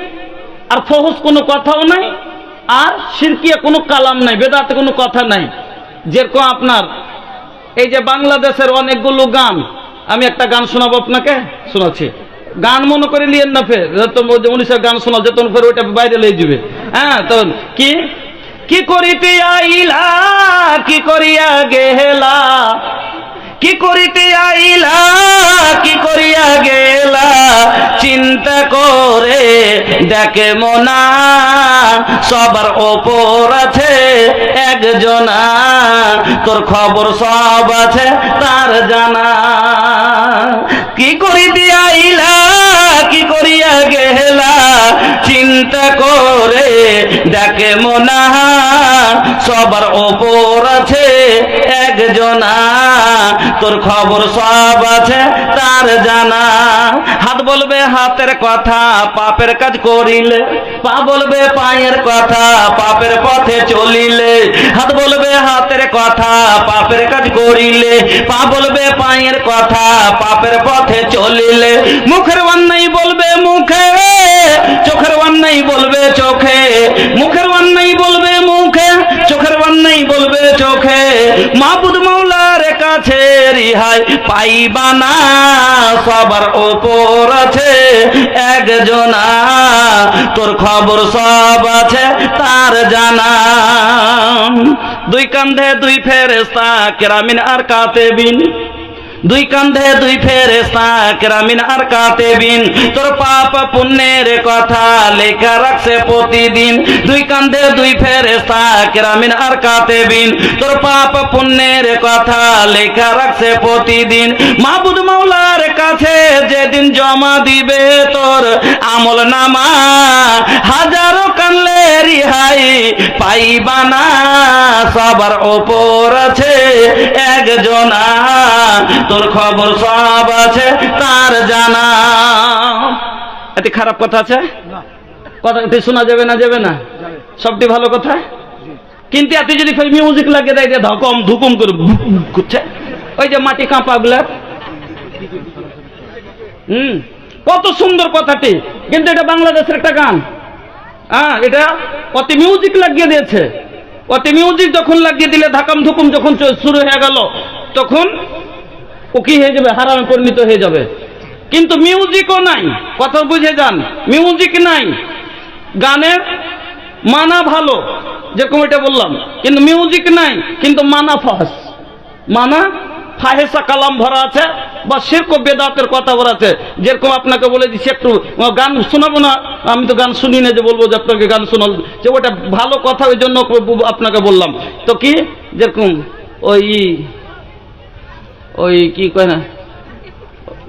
Speaker 1: আর ফহশ কোনো কথাও নাই, আর শিরকিয়া কোনো কালাম নাই, বেদাতে কোনো কথা নাই। যেরকম আপনার এই যে বাংলাদেশের অনেকগুলো গান, আমি একটা গান শোনাবো আপনাকে, শোনাচ্ছি। গান মনে করে নিয়েন না, ফের উনিশের গান শোনা যেত, ফের ওইটা বাইরে লেগে যাবে। হ্যাঁ, তো কি করিতে আইলা, কি করিয়া গেলা, কি করিতে আইলা, কি করিয়া গেলা, চিন্তা করে দেখে মোনা, সবার ওপর আছে একজনা, তোর খবর সব আছে তার জানা। কি করিতে আইলা, কি করিয়া গেলা, চিন্তা করে দেখে মোনা, সবার ওপর আছে একজনা, তোর খবর সব আছে তার জানা। হাত বলবে হাতের কথা, পাপের কাজ করিলে, পা বলবে পায়ের কথা, পাপের পথে চলিলে। হাত বলবে হাতের কথা, পাপের কাজ করিলে, পা বলবে পায়ের কথা, পাপের পথে চলিলে। মুখের অন্যায় বলবে মুখে, চোখের অন্যায় বলবে চোখে, মুখের অন্যায় বলবে মুখে, চোখের অন্যায় বলবে চোখে। মাবুদ মাওলার কাছে রিহাই পাইবা না, সবার ওপর আছে একজনা, তোর খবর সব আছে তার জানা। দুই কান্ধে দুই ফেরেশতা কেরামিন আর কাতেবিন, দুই কান্ধে দুই ফেরেশতা কেরামিন আর কাতেবিন, তোর পাপ পুণ্যের কথা লেখা রাখছে প্রতিদিন। দুই কান্ধে দুই ফেরেশতা কেরামিন আর কাতেবিন, তোর পাপ পুণ্যের কথা লেখা রাখছে প্রতিদিন। মাবুদ মাওলার কাছে যেদিন জমা দিবে তোর আমল নামা, হাজারো কানলে রিহাই পাইবা না, সবার ওপর আছে একজনা, তোর খবর সব আছে তার জানা। এতে খারাপ কথা আছে? কথা শোনা যাবে না? যাবে না, সবটি ভালো কথা। কিন্তু এতে যদি মিউজিক লাগে দেয়, ধকম ধুকুম করে করছে, ওই যে মাটি কাঁপা গুলা, কত সুন্দর কথাটি, কিন্তু এটা বাংলাদেশের একটা গান। এটা অতি মিউজিক লাগিয়ে দিয়েছে। অতি মিউজিক যখন লাগিয়ে দিলে, ধাকাম ধুকুম যখন শুরু হয়ে গেল, তখন ও কি হয়ে যাবে? হারামে পরিণত হয়ে যাবে। কিন্তু মিউজিকও নাই, কথা বুঝে যান, মিউজিক নাই। গানের মানা ভালো, যেরকম এটা বললাম, কিন্তু মিউজিক নাই, কিন্তু মানা ফাহস, মানা ফাহেসা কালাম ভরা আছে, বা শিরক ও বেদাতের কথা ভরা আছে। যেরকম আপনাকে বলে দিচ্ছি, একটু গান শোনাবো না, আমি তো গান শুনি না যে বলবো যে আপনাকে গান শোনাল, যে ওটা ভালো কথা, ওই জন্য আপনাকে বললাম। তো কি, যেরকম ওই কি কয় না,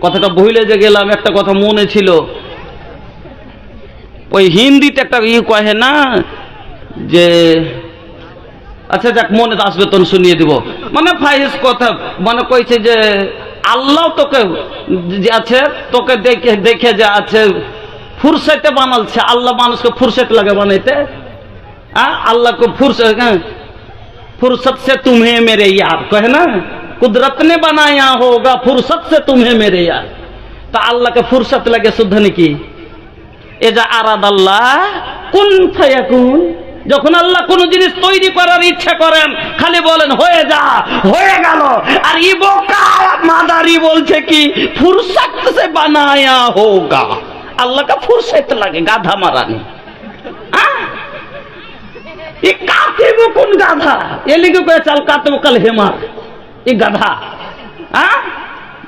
Speaker 1: কথাটা ভুলে যে গেলাম, একটা কথা মনে ছিল। ওই হিন্দিতে একটা কহে না যে, আচ্ছা যাক মনে আসবে তখন শুনিয়ে দিব। মানে ফাইজ কথা মানে কইছে যে আল্লাহ তোকে যে আছে, তোকে দেখে দেখে যে আছে ফুরসতে বানালছে। আল্লাহ মানুষকে ফুরসত লাগে বানাইতে। अल्लाह को फुर्सत से तुम्हें मेरे यार कहे ना, कुदरत ने बनाया होगा फुर्सत से तुम्हें मेरे यार। तो अल्लाह के फुर्सत लगे शुद्धनी की एजा आराद अल्लाह कुन फायाकुन। যখন আল্লাহ কোন জিনিস তৈরি করার ইচ্ছা করেন খালি বলেন হয়ে যা, হয়ে গেল। আর ই বোকা মাদারি বলছে কি ফুরসত সে বানায়া হোগা। আল্লাহ का फुर्सत लगे गाधा मारानी। কোন গাধা এলিগে করে চাল কাটব কাল হেমা এই গাধা।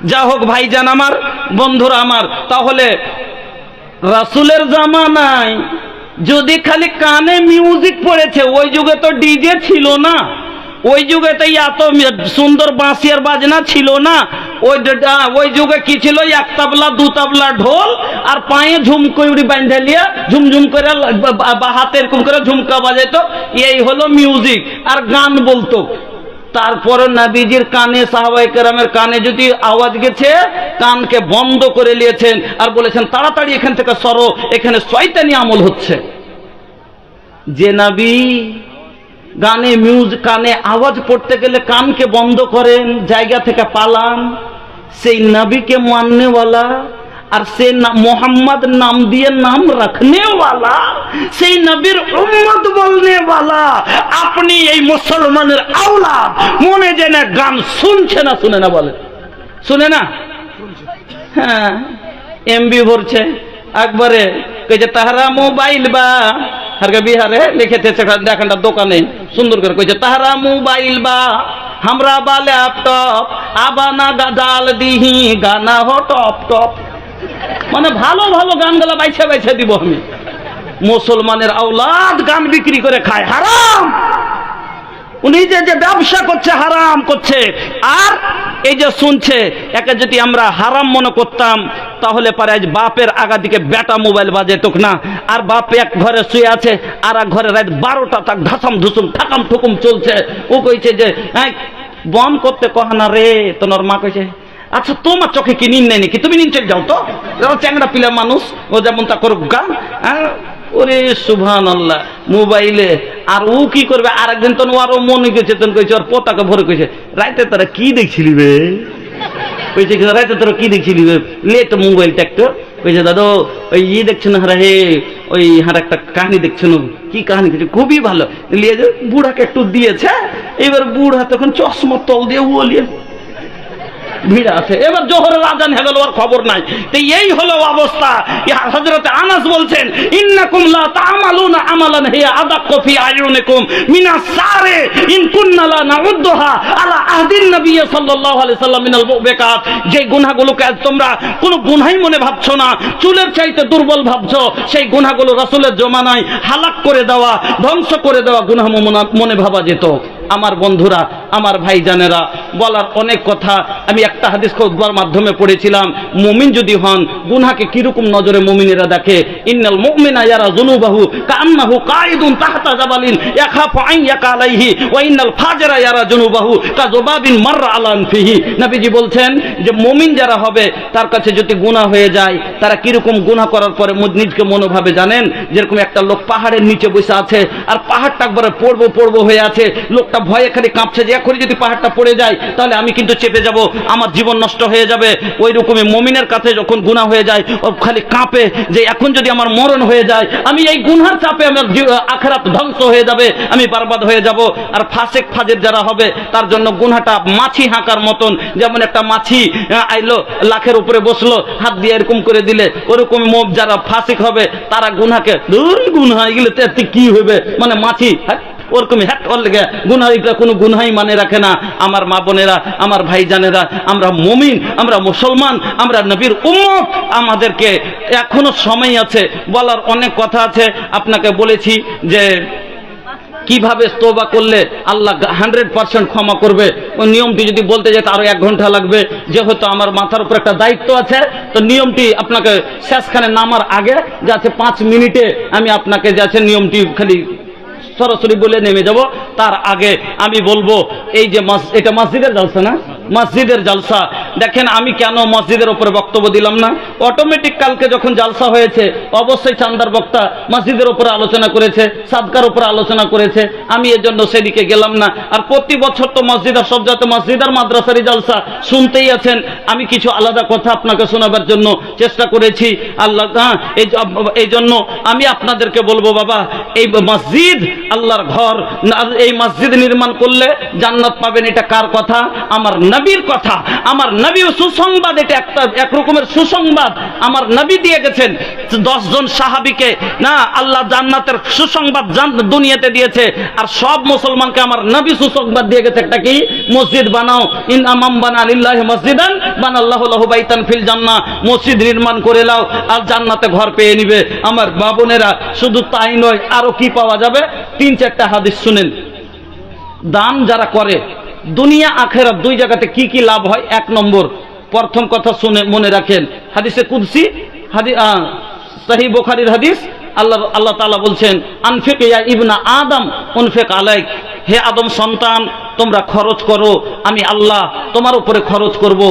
Speaker 1: যা হোক ভাইজান আমার, বন্ধুরা আমার, তাহলে রাসূলের জামানায় যদি খালি কানে মিউজিক পড়েছে, ওই যুগে তো ডিজে ছিল না, ওই যুগে তো এত সুন্দর বাঁশিয়ার বাজনা ছিল না। ওই যুগে কি ছিল, এক তাবলা দু তাবলা ঢোল আর পায়ে ঝুমকড়ি বাঁধে লিয়া ঝুমঝুম করে বা হাতে এরকম করে ঝুমকা বাজাইতো। এই হলো মিউজিক আর গান বলতো। তারপরে নবীজির কানে সাহাবায়ে কেরামের কানে যদি আওয়াজ গেছে, কানকে বন্ধ করে নিয়েছেন আর বলেছেন তাড়াতাড়ি এখান থেকে সরো, এখানে শয়তানি আমল হচ্ছে। যে নবী গানে মিউজিক কানে আওয়াজ পড়তে গেলে কানকে বন্ধ করেন, জায়গা থেকে পালান, সেই নবীকে মাননে वाला আর সে মোহাম্মদ নাম দিয়ে নাম রাখনে वाला, সেই নবীর উম্মত বলনে वाला আপনি এই মুসলমানের আওলাদ মনে জেনে গান শুনছে না, শুনে না বলে, শুনে না? হ্যাঁ, এমবি ভরছে একবারে কইছে তাহারা মোবাইল বা হারকা বিহারে লিখেছে দেখানটা দোকানে সুন্দর করে কইছে তাহারা মোবাইল বা हमरा बा लैपटप आबाना गाजाल दिही गाना हो टप टप। মানে ভালো ভালো গানগুলো বাইছে বাইছে দিব আমি। মুসলমানের আওলাদ গান বিক্রি করে খায়, হারাম। উনি যে ব্যবসা করছে হারাম করছে, আর এই যে শুনছে, একে যদি আমরা হারাম মনে করতাম তাহলে পারে আজ বাপের আগা দিকে বেটা মোবাইল বাজে তোক না, আর বাপ এক ঘরে শুয়ে আছে আর এক ঘরে রাত 12টা তাক ধাসাম ধুসুম ঠাকাম ঠুকুম চলছে। ও কইছে যে বন করতে কহানা রে, তোমার মা কইছে আচ্ছা তোমার চোখে কি নিন নেই নাকি, তুমি নিন চলে যাও তো, চ্যাংড়া পিলা মানুষ ও যেমন তা করুক গা। ওরে সুবহানাল্লাহ, মোবাইলে। আর ও কি করবে, আর একদিন তো আরো মনে গেছে, তখন কইছে ওর পোতাকে ভরে কইছে রাইতে তারা কি দেখছিলি বে, কইছে রাইতে তোরা কি দেখছিলি বে, লে তো মোবাইলটা একটু। কইছে দাদু ওই দেখছেন হারা হে, ওই হার একটা কাহিনী দেখছেন। কি কাহিনী? খুবই ভালো। লিয়ে যে বুড়াকে একটু দিয়েছে, এবার বুড়া তখন চশমা তল দিয়ে ওলিয়ে ভিড় আছে। এবার জোহরের আজান হয়ে গেল, আর খবর নাই। তো এই হলো অবস্থা। হযরত আনাস বলছেন ইন্নাকুম লা তা'মালুনা আমালান হিয়া আদাক্কু ফি আয়ুনিকুম মিনাস সারে ইন কুননা লা নাউদ্দুহা আলা আহদিন নবী সাল্লাল্লাহু আলাইহি সাল্লাম মিনাল মুবিকাত। যে গুনাহগুলোকে তোমরা কোনো গুনাহই মনে ভাবছো না, চুলের চাইতে দুর্বল ভাবছো, সেই গুনাহগুলো রাসূলের জমানায় হালাক করে দেওয়া, ধ্বংস করে দেওয়া গুনাহ মনে ভাবা যেত। আমার বন্ধুরা, আমার ভাইজানেরা, বলার অনেক কথা। আমি একটা হাদিস খুতবার মাধ্যমে পড়েছিলাম, মুমিন যদি হন গুনাহকে কিরকম নজরে মুমিনেরা দেখে। ইন্নাল মুমিনা ইয়ারা যুনুবাহু কাআন্নাহু কাঈদুন তাহতা জাবালিন ইয়াখাফু আন ইয়াকা আলাইহি ওয়া ইন্নাল ফাজরা ইয়ারা যুনুবাহু কাযুবাবিন মাররা আলা আনফিহি। নবীজি বলছেন যে মুমিন যারা হবে তার কাছে যদি গুনাহ হয়ে যায়, তারা কিরকম গুনাহ করার পরে নিজকে মনোভাবে জানেন, যেরকম একটা লোক পাহাড়ের নিচে বসে আছে আর পাহাড়টা একবারে পড়বো হয়ে আছে, লোকটা ভয়ে খালি কাঁপছে যে এখনই যদি পাহাড়টা পড়ে যায় তাহলে আমি কিন্তু চেপে যাব, আমার জীবন নষ্ট হয়ে যাবে। ওই রকমই মুমিনের কাছে যখন গুনাহ হয়ে যায় ও খালি কাঁপে যে এখন যদি আমার মরণ হয়ে যায়, আমি এই গুনার চাপে আমার আখিরাত ধ্বংস হয়ে যাবে, আমি বরবাদ হয়ে যাব। আর ফাসিক ফাজের যারা হবে তার জন্য গুনাহটা মাছি হাঁকার মতন, যেমন একটা মাছি আইলো লাখের উপরে বসলো, হাত দিয়ে এরকম করে দিলে, ওরকম যারা ফাসিক হবে তারা গুনাহকে গুনাহ এগুলো কি হবে, মানে মাছি ওরকমই হ্যাট ওর লেগে গুনাহীরা কোনো গুনাহই মানে রাখে না। আমার মা বোনেরা, আমার ভাইজানেরা, আমরা মুমিন, আমরা মুসলমান, আমরা নবীর উম্মত। আমাদেরকে এখনো সময় আছে, বলার অনেক কথা আছে। আপনাকে বলেছি যে কিভাবে তওবা করলে আল্লাহ 100% ক্ষমা করবে, ওই নিয়মটি যদি বলতে যেতে আরো 1 ঘন্টা লাগবে। যেহেতু আমার মাথার উপর একটা দায়িত্ব আছে, তো নিয়মটি আপনাকে শেষখানে নামার আগে যাচ্ছে 5 মিনিটে আমি আপনাকে যাচ্ছে নিয়মটি খালি সরাসরি বলে নেমে যাব। তার আগে আমি বলবো, এই যে এটা মসজিদের জলসা না, মসজিদের জলসা। দেখেন আমি কেন মসজিদের উপরে বক্তব্য দিলাম না, অটোমেটিক কালকে যখন জলসা হয়েছে অবশ্যই চান্দার বক্তা মসজিদের উপরে আলোচনা করেছে, সাদকার উপরে আলোচনা করেছে, আমি এর জন্য সেদিকে গেলাম না। আর প্রতি বছর তো মসজিদ আর সব জায়গাতে মসজিদ আর মাদ্রাসারই জলসা শুনতেই আছেন। আমি কিছু আলাদা কথা আপনাকে শোনাবার জন্য চেষ্টা করেছি। আল্লাহ এই জন্য আমি আপনাদেরকে বলবো, বাবা এই মসজিদ আল্লাহর ঘর, এই মসজিদ নির্মাণ করলে জান্নাত পাবেন, এটা কার কথা? আমার নবীর কথা। আমার নবী সুসংবাদ, এটা একটা এক রকমের সুসংবাদ আমার নবী দিয়ে গেছেন। 10 জন সাহাবীকে না আল্লাহ জান্নাতের সুসংবাদ দুনিয়াতে দিয়েছে, আর সব মুসলমানকে আমার নবী সুসংবাদ দিয়ে গেছে একটা কি? মসজিদ বানাও। ইন আমাম বানা লিল্লাহি মসজিদান বানাল্লাহু লাহু বাইতান ফিল জান্নাহ, মসজিদ নির্মাণ করে নাও আর জান্নাতে ঘর পেয়ে নিবে। আমার বাবনেরা, শুধু তাই নয়, আরো কি পাওয়া যাবে? 3-4টা হাদিস শুনেন। দান যারা করে দুনিয়া আখেরাত 2 জায়গাতে কি কি লাভ হয়? 1 নম্বর, প্রথম কথা শুনে মনে রাখেন, হাদিসে কুদসি, সহিহ বুখারীর হাদিস। আল্লাহ তাআলা বলছেন, আনফিক ইয়া ইবনা আদম উনফিক আলাইক, হে আদম সন্তান তোমরা খরচ করো, আমি আল্লাহ তোমার উপরে খরচ করব।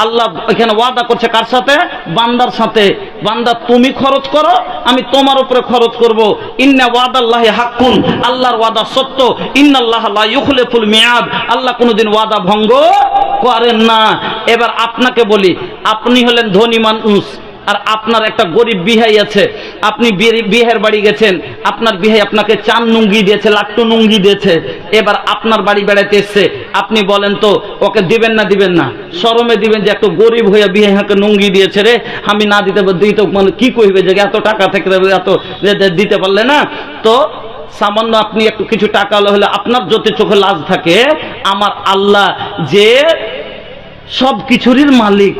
Speaker 1: আল্লাহ এখানে ওয়াদা করছে কার সাথে? বান্দার সাথে। বান্দা তুমি খরচ করো, আমি তোমার উপরে খরচ করব। ইন্না ওয়াদাল্লাহি হাক্কুন, আল্লাহর ওয়াদা সত্য। ইন্নাল্লাহ লা ইউখলিফুল মিয়াদ, আল্লাহ কোনোদিন ওয়াদা ভঙ্গ করেন না। এবার আপনাকে বলি, আপনি হলেন ধনী মানুষ আর আপনার একটা গরিব বিহাই আছে, আপনি বিহার বাড়ি গেছেন, আপনার বিহাই আপনাকে 4 নুঙ্গি দিয়েছে, লাট্টু নুঙ্গি দিয়েছে। এবার আপনার বাড়ি বেড়াতে এসছে, আপনি বলেন তো ওকে দিবেন না? দিবেন না? শরমে দিবেন যে একটু গরিব হয়ে বিহাই হাঁকে নুঙ্গি দিয়েছে রে, আমি না দিতে মানে কি কইবে যে এত টাকা থেকে এত দিতে পারলে না। তো সামান্য আপনি একটু কিছু টাকা হলে আপনার যদি চোখে লাজ থাকে, আমার আল্লাহ যে সব কিছুরই মালিক,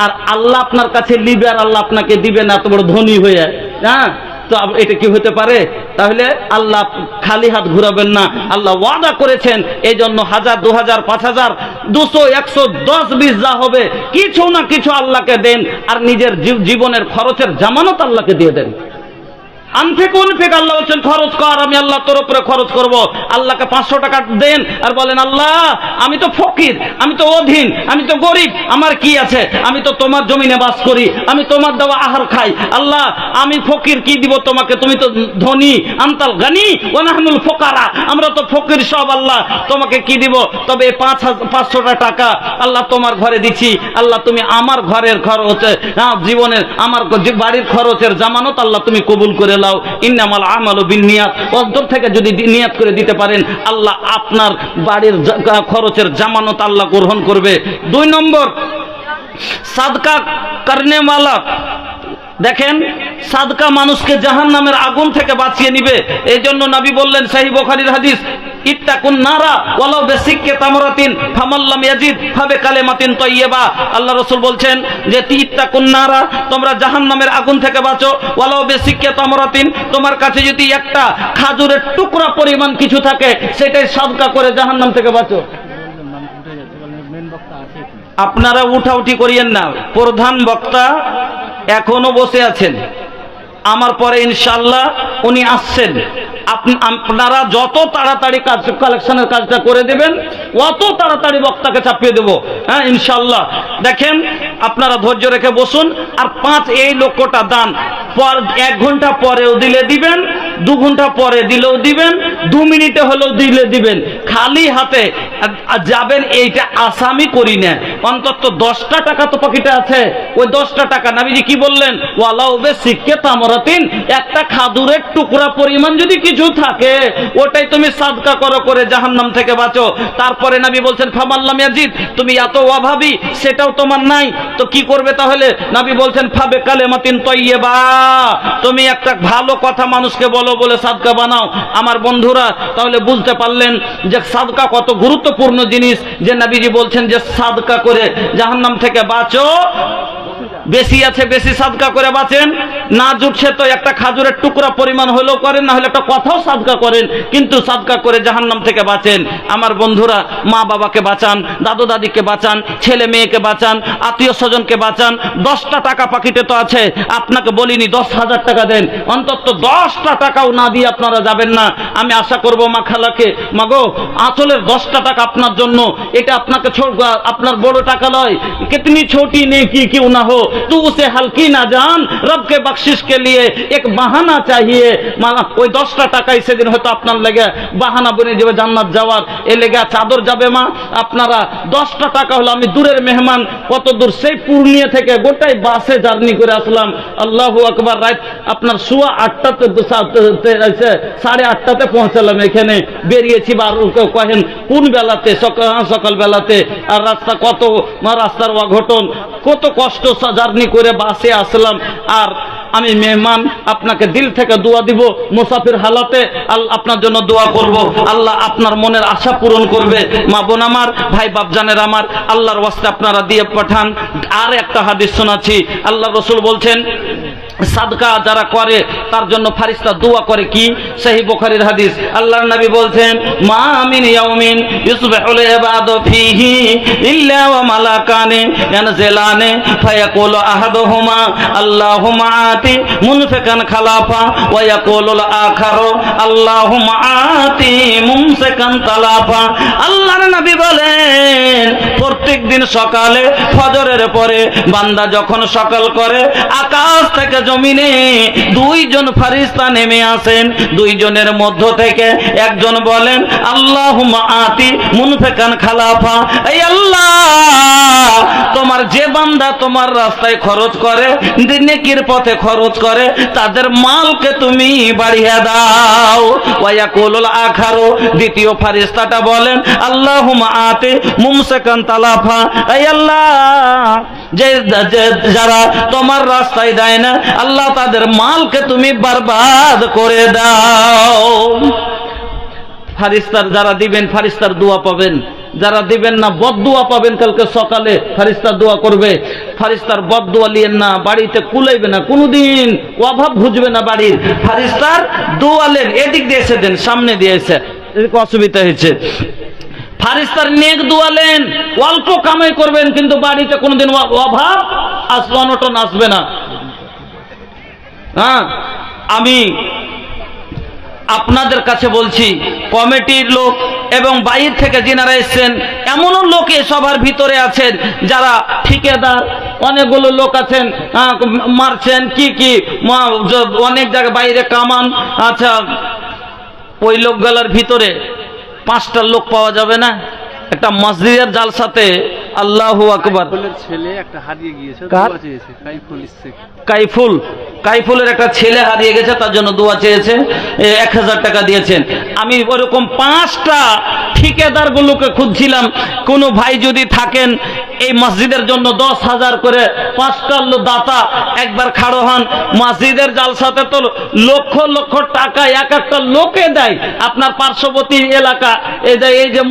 Speaker 1: আর আল্লাহ আপনার কাছে নিবে আর আল্লাহ আপনাকে দিবে না, এত বড় ধনী হয়ে, হ্যাঁ? তো এটা কি হতে পারে? তাহলে আল্লাহ খালি হাত ঘুরাবেন না, আল্লাহ ওয়াদা করেছেন। এই জন্য 1000, 2000, 5000, 200, 100, 10, 20 যা হবে কিছু না কিছু আল্লাহকে দেন, আর নিজের জীবনের খরচের জামানত আল্লাহকে দিয়ে দেন। আনফিক আল্লাহ বলছেন খরচ কর, আমি আল্লাহ তোর উপরে খরচ করব। আল্লাহকে 500 টাকা দেন আর বলেন, আল্লাহ আমি তো ফকির, আমি তো অধীন, আমি তো গরিব, আমার কি আছে? আমি তো তোমার জমিনে বাস করি, আমি তোমার দেওয়া আহার খাই। আল্লাহ আমি ফকির, কি দিব তোমাকে? তুমি তো ধনী। আনতাল গানি ওয়া নাহনুল ফুকারা, আমরা তো ফকির সব, আল্লাহ তোমাকে কি দিব? তবে 500 টাকা আল্লাহ তোমার ঘরে দিচ্ছি, আল্লাহ তুমি আমার ঘরের খরচ, জীবনের আমার বাড়ির খরচের জামানত আল্লাহ তুমি কবুল করে লাও। ইন্নামাল আমালু বিন্নিয়াত, অন্তর থেকে যদি নিয়াত করে দিতে পারেন, আল্লাহ আপনার বাড়ির খরচের জামানত আল্লাহ গ্রহণ করবে। 2 নম্বর, সাদকা করনে ওয়ালা। দেখেন, সাদকা মানুষকে জাহান্নামের আগুন থেকে বাঁচিয়ে নিবে। এই জন্য নবী বললেন, সহিহ বুখারীর হাদিস, ইত্তাকুন নারা ওয়ালাউ বিসিক্কি তামরাতিন ফামান লাম ইয়াজিদ ফাবিকালিমাতিন তাইয়্যিবা। আল্লাহ রাসূল বলছেন যে ইত্তাকুন নারা, তোমরা জাহান্নামের আগুন থেকে বাঁচো, ওয়ালাউ বিসিক্কি তামরাতিন, তোমার কাছে যদি একটা খাজুরের টুকরা পরিমাণ কিছু থাকে, সেটাই সাদকা করে জাহান্নাম থেকে বাঁচো। আপনারা উঠাউঠি করিয়েন না, প্রধান বক্তা এখনো বসে আছেন, আমার পরে ইনশাআল্লাহ উনি আসছেন। আপনারা যত তাড়াতাড়ি কালেকশনের কাজটা করে দেবেন, অত তাড়াতাড়ি বক্তাকে চাপিয়ে দেবো, হ্যাঁ ইনশাআল্লাহ। দেখেন, আপনারা ধৈর্য রেখে বসুন। আর 5 এই লক্ষটা দান 1 ঘন্টা পরেও দিলে দিবেন, 2 ঘন্টা পরে দিলেও দিবেন, 2 মিনিটে হলেও দিলে দিবেন। খালি হাতে যাবেন এইটা আসামি করি না। অন্তত 10টা টাকা তো পকেটে আছে, ওই 10টা টাকা নবীজি কি বললেন? ওয়ালাউ বিসিক্কি তামরাতিন, একটা খাদুরের টুকরা পরিমাণ যদি কিছু থাকে, ওটাই তুমি সাদকা করো, করে জাহান্নাম থেকে বাঁচো। তারপরে নবী বলছেন, ফামান লাম ইয়াজিদ, তুমি এত অভাবী, সেটাও তোমার নাই, তো কি করবে তাহলে? নবী বলছেন, ফাবিকালিমাতিন তাইয়্যিবা, তুমি একটা ভালো কথা মানুষকে বলো, বলে সাদকা বানাও। আমার বন্ধুরা, তাহলে বুঝতে পারলেন যে সাদকা কত গুরুত্বপূর্ণ জিনিস, যে নবীজি বলছেন যে সাদকা করে জাহান্নাম থেকে বাঁচো। বেশি আছে বেশি সাদকা করে বাঁচেন, না জুটছে তো একটা খাজুরের টুকরা পরিমাণ হলেও করেন, না হলে একটা কথাও সাদকা করেন, কিন্তু সাদকা করে জাহান্নাম থেকে বাঁচেন। আমার বন্ধুরা, মা বাবাকে বাঁচান, দাদু দাদিকে বাঁচান, ছেলে মেয়েকে বাঁচান, আত্মীয় স্বজনকে বাঁচান। 10টা টাকা পাকিটে তো আছে, আপনাকে বলিনি 10,000 টাকা দেন, অন্তত 10টা টাকাও না দিয়ে আপনারা যাবেন না। আমি আশা করব মা খালাকে, মাগো আঁচলের 10টা টাকা আপনার জন্য, এটা আপনাকে আপনার বড় টাকা নয়, कितनी छोटी नेकी क्यों ना हो तू उसे हल्की ना जान, रब के बख्शिश के लिए एक बहाना चाहिए। ওই 10টা টাকাই সেদিন হয়তো আপনার লেগে বাহানা বনে যাবে জান্নাত যাওয়ার, এ লেগে চাদর যাবে মা। আপনারা 10টা টাকা হলো, আমি দূরের মেহমান, কত দূর, সেই পূর্ণিয়া থেকে গোটাই বাসে জার্নি করে আসলাম। আল্লাহু আকবার। রাত আপনার সোয়া 8টাতে 8:30টাতে পৌঁছালাম এখানে, বেরিয়েছি বা কহেন কোন বেলাতে, সকাল বেলাতে। আর রাস্তা কত, রাস্তার অঘটন, কত কষ্ট জার্নি করে বাসে আসলাম। আর আমি মেহমান, আপনাকে দিল থেকে দোয়া দিব, মুসাফির হালাতে আপনার জন্য দোয়া করব, আল্লাহ আপনার মনের আশা পূরণ করবে। মা বোন আমার, ভাই বাপজানের আমার, আল্লাহর ওয়াস্তে আপনারা দিয়ে পাঠান। আর একটা হাদিস শোনাচ্ছি, আল্লাহ রসুল বলছেন সাদকা যারা করে তার জন্য ফারিস্তা দোয়া করে। কি? সহিহ বুখারীর হাদিস, আল্লাহর নবী বলছেন মা মিন ইয়াউমিন ইসবিহুল ইবাদু ফীহি ইল্লা ওয়া মালাকানি ইয়ানজিলানি ফায়াকুলু আহাদুহুমা আল্লাহুম্মা আতি মুনফিকান খালাফা ওয়া ইয়াকুলুল আখারু আল্লাহুম্মা আতি মুমসিকান তালাফা। আল্লাহর নবী বলেন প্রত্যেক দিন সকালে ফজরের পরে বান্দা যখন সকাল করে, আকাশ থেকে জমিনে 2জন ফারিস্তা নেমে আসেন। 2জনের মধ্য থেকে একজন বলেন আল্লাহুম্মা আতি মুনফিকান খালাফা, এই আল্লাহ তোমার যে বান্দা তোমার রাস্তায় খরচ করে, নেকির পথে খরচ করে, তাদের মালকে তুমি বাড়িয়ে দাও। ওয়া ইয়াকুলুল আখারু, দ্বিতীয় ফারিস্তাটা বলেন আল্লাহুম্মা আতি মুমসিকান তালাফা, এই আল্লাহ যে যারা তোমার রাস্তায় দেয় না, আল্লাহ তাদের মালকে তুমি বরবাদ করে দাও। ফারিস্তার যারা দিবেন ফারিস্তার দোয়া পাবেন, যারা দিবেন না বদদোয়া পাবেন। কালকে সকালে ফারিস্তার দোয়া করবে, ফারিস্তার বদদোয়া লিয়েন না, বাড়িতে কুলাইবে না, কোনোদিন অভাব বুঝবে না বাড়ির। ফারিস্তার দোয়া লেন, এদিক দিয়ে এসে দেন, সামনে দিয়ে এসে, অসুবিধা হয়েছে। ফারিস্তার নেক দোয়ালেন, অল্প কামাই করবেন, কিন্তু বাড়িতে কোনোদিন অভাব আসবে, অনটন আসবে না। হ্যাঁ, আমি আপনাদের কাছে বলছি, কমিটির লোক এবং বাইরে থেকে যিনারা এসেছেন, এমনও লোক এ সবার ভিতরে আছেন যারা ঠিকাদার, অনেকগুলো লোক আছেন মারছেন কি অনেক জায়গায় বাইরে কামান। আচ্ছা, ওই লোকগুলোর ভিতরে 5টা লোক পাওয়া যাবে না? একটা মসজিদের জালসাতে, আল্লাহু আকবার,
Speaker 2: ছেলে একটা হারিয়ে গিয়েছে,
Speaker 1: কাইফুলের একটা ছেলে হারিয়ে গেছে, তার জন্য দোয়া চেয়েছে, 1000 টাকা দিয়েছেন। আমি ওরকম 5টা ঠিকাদার গুলোকে খুঁজছিলাম, কোন ভাই যদি থাকেন এই মসজিদের জন্য 10,000 করে 5টা দাতা একবার খাড়ো হন। মসজিদের জালসাতে তো লক্ষ লক্ষ টাকা এক একটা লোকে দেয়। আপনার পার্শ্ববর্তী এলাকা এই যে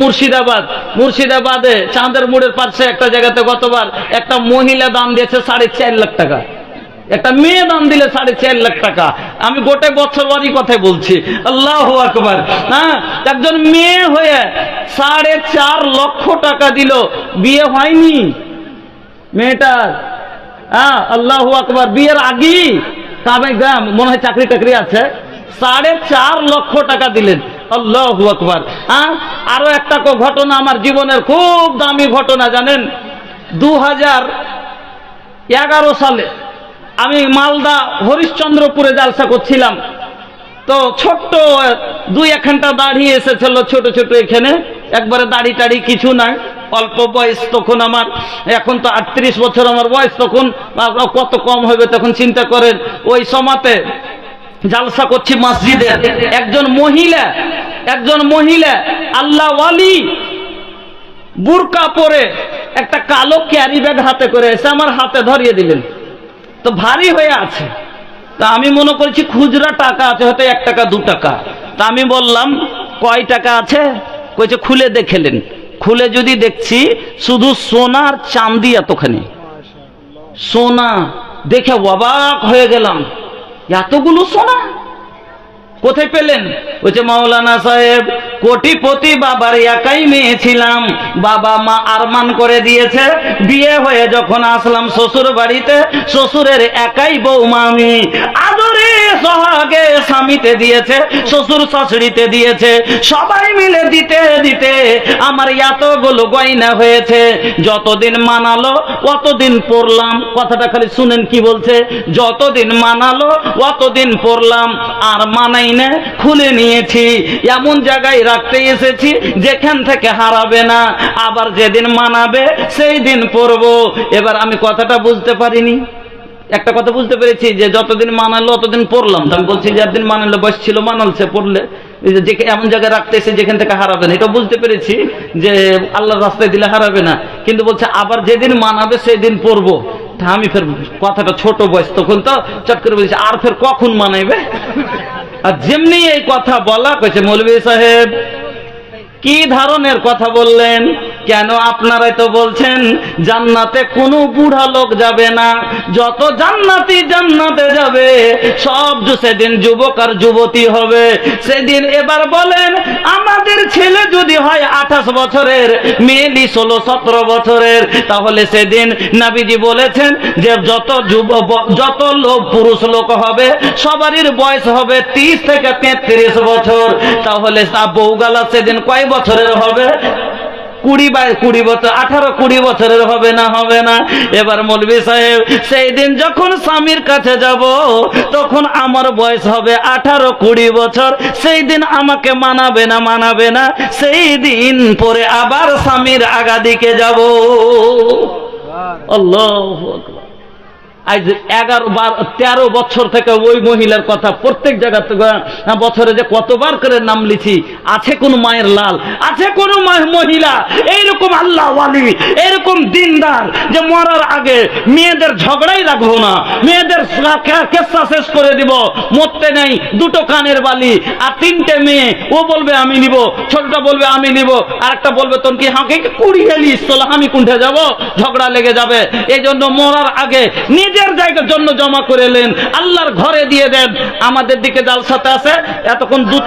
Speaker 1: মুর্শিদাবাদে চাঁদের মোড়ের পাশে একটা জায়গাতে গতবার একটা মহিলা দান দিয়েছে 4.5 লাখ টাকা, একটা মেয়ে দান দিলে 4.5 লাখ টাকা। আমি গোটে বছর বাড়ি কথাই বলছি, আল্লাহু আকবার। হ্যাঁ, একজন মেয়ে হয়ে 4.5 লক্ষ টাকা দিল, বিয়ে হয়নি মেয়েটার। হ্যাঁ, আল্লাহু আকবার। বিয়ের আগেই মনে হয় চাকরি টাকরি আছে, 4.5 লক্ষ টাকা দিলেন, আল্লাহু আকবার। হ্যাঁ, আরো একটা ঘটনা আমার জীবনের খুব দামি ঘটনা জানেন। 2011 সালে আমি মালদা হরিশ্চন্দ্রপুরে জালসা করছিলাম। তো ছোট্ট 2-1 ঘন্টা দাঁড়িয়ে এসেছিল, ছোট ছোট, এখানে একবারে দাড়ি টাড়ি কিছু নাই, অল্প বয়স তখন আমার, এখন তো 38 বছর আমার বয়স, তখন কত কম হবে তখন চিন্তা করেন। ওই সময়তে জালসা করছি মসজিদে, একজন মহিলা আল্লাহ ওয়ালি বুরকা পরে একটা কালো ক্যারি ব্যাগ হাতে করে এসে আমার হাতে ধরিয়ে দিলেন। তো ভারী হয়ে আছে, তা আমি মনে করেছি খুচরা টাকা আছে, হয়তো 1 টাকা 2 টাকা। তা আমি বললাম কয় টাকা আছে? কইছে খুলে দেখেলেন। খুলে যদি দেখছি শুধু সোনার চাঁদি এতখানি, সোনা দেখে অবাক হয়ে গেলাম, এতগুলো সোনা কোথায় পেলেন? বলছে মাওলানা সাহেব, কোটিপতি বাবার একাই মেয়ে ছিলাম, বাবা মা আরমান করে দিয়েছে, বিয়ে হয়ে যখন আসলাম শ্বশুর বাড়িতে, শ্বশুরের একাই বৌমা আমি, আদরে সোহাগে স্বামীতে দিয়েছে, শ্বশুর শাশুড়িতে দিয়েছে, সবাই মিলে দিতে দিতে আমার এতগুলো গয়না হয়েছে। যতদিন মানালো অতদিন পড়লাম, কথাটা খালি শুনেন কি বলছে, যতদিন মানালো অতদিন পড়লাম, আর মানাই না, খুলে নিয়েছি, এমন জায়গায় রাখতে এসেছি যেখান থেকে হারাবে না, আবার যেদিন মানাবে সেই দিন পড়বো। এবার আমি কথাটা বুঝতে পারিনি, একটা কথা বুঝতে পেরেছি যে যতদিন মানালো অতদিন পড়লাম, আমি বলছি যে একদিন মানালো বয়স ছিল মানালছে পড়লে, এমন জায়গায় রাখতে এসে যেখান থেকে হারাবে না, এটা বুঝতে পেরেছি যে আল্লাহর রাস্তায় দিলে হারাবে না, কিন্তু বলছে আবার যেদিন মানাবে সেই দিন পড়বো। আমি ফের কথাটা ছোট বয়স তখন তো চট করে বলছি আর ফের কখন মানাইবে। আর যেমনি এই কথা বলা কইছে মৌলভী সাহেব কি ধরনের কথা বললেন, কেন আপনারাই তো বলছেন জান্নাতে কোনো বুড়া লোক যাবে না, যত জান্নাতি জান্নাতে যাবে সব সেদিন যুবক আর যুবতী হবে সেদিন। এবার বলেন আমাদের ছেলে যদি হয় 28 বছরের, মেয়েলি 16-17 বছরের, তাহলে সেদিন নবীজি বলেছেন যে যত লোক পুরুষ লোক হবে সবারই বয়স হবে 30 থেকে 33 বছর, তাহলে তা বউগালা সেদিন কয় বছরের হবে? 20 বছর, 18-20 বছরের হবে না? হবে না। এবার মৌলভী সাহেব সেই দিন যখন স্বামীর কাছে যাব তখন আমার বয়স হবে 18-20 বছর, সেই দিন আমাকে মানাবে না, মানাবে না, সেই দিন পরে আবার স্বামীর আগা দিকে যাব। আল্লাহু আকবার। আজ 11-13 বছর থেকে ওই মহিলার কথা প্রত্যেক জায়গা থেকে বছরে যে কতবার করে নাম লিখি, আছে কোন মায়ের লাল, আছে কোন মহিলা এইরকম আল্লাহ ওয়ালি, এইরকম দিনদার যে মরার আগে মেয়েদের ঝগড়াই রাখবো না, মেয়েদের কেসা শেষ করে দিব, মরতে নেই, 2টো কানের বালি আর 3টে মেয়ে, ও বলবে আমি নিব, ছোটটা বলবে আমি নিব, আর একটা বলবে তোর কি হাঁকে কুড়ি হেলিস তোলা, আমি কোনটা যাব, ঝগড়া লেগে যাবে। এই জন্য মরার আগে নিজের জায়গার জন্য জমা করে নেন, আল্লাহর ঘরে দিয়ে দেন। আমাদের দিকে জালসাতে আছে এতক্ষণ দুধ